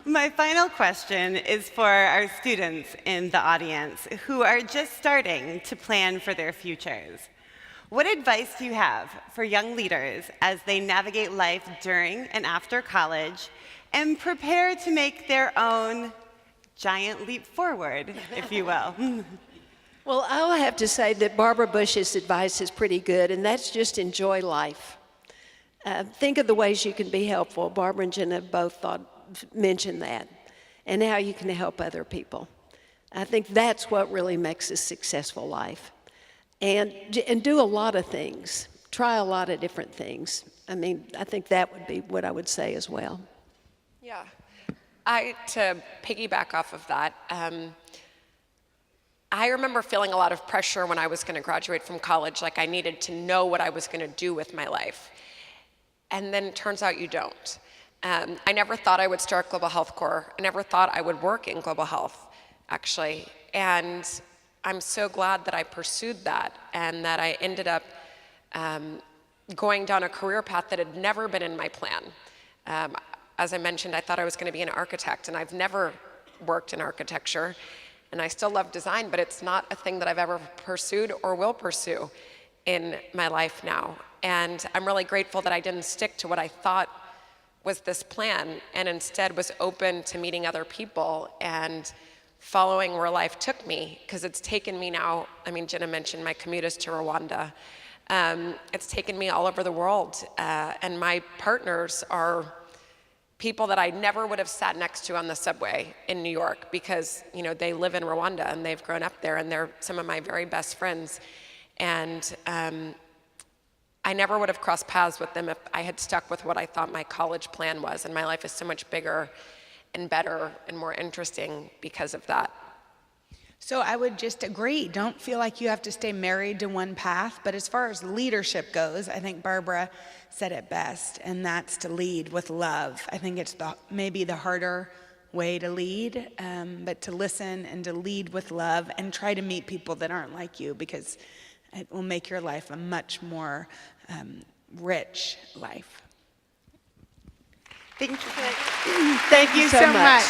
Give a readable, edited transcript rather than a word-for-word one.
My final question is for our students in the audience who are just starting to plan for their futures. What advice do you have for young leaders as they navigate life during and after college and prepare to make their own giant leap forward, if you will? Well, I'll have to say that Barbara Bush's advice is pretty good, and that's just enjoy life. Think of the ways you can be helpful. Barbara and Jenna both mentioned that, and how you can help other people. I think that's what really makes a successful life. And do a lot of things. Try a lot of different things. I mean, I think that would be what I would say as well. Yeah. To piggyback off of that, I remember feeling a lot of pressure when I was going to graduate from college, like I needed to know what I was going to do with my life. And then it turns out you don't. I never thought I would start Global Health Corps. I never thought I would work in global health, actually. And I'm so glad that I pursued that and that I ended up going down a career path that had never been in my plan. As I mentioned, I thought I was going to be an architect, and I've never worked in architecture. And I still love design, but it's not a thing that I've ever pursued or will pursue in my life now. And I'm really grateful that I didn't stick to what I thought was this plan, and instead was open to meeting other people and following where life took me, because it's taken me now, I mean, Jenna mentioned my commute is to Rwanda. It's taken me all over the world, and my partners are people that I never would have sat next to on the subway in New York, because they live in Rwanda and they've grown up there, and they're some of my very best friends. And I never would have crossed paths with them if I had stuck with what I thought my college plan was, and my life is so much bigger and better and more interesting because of that. So I would just agree. Don't feel like you have to stay married to one path. But as far as leadership goes, I think Barbara said it best, and that's to lead with love. I think it's maybe the harder way to lead, but to listen and to lead with love and try to meet people that aren't like you, because it will make your life a much more rich life. Thank you. Thank you so much.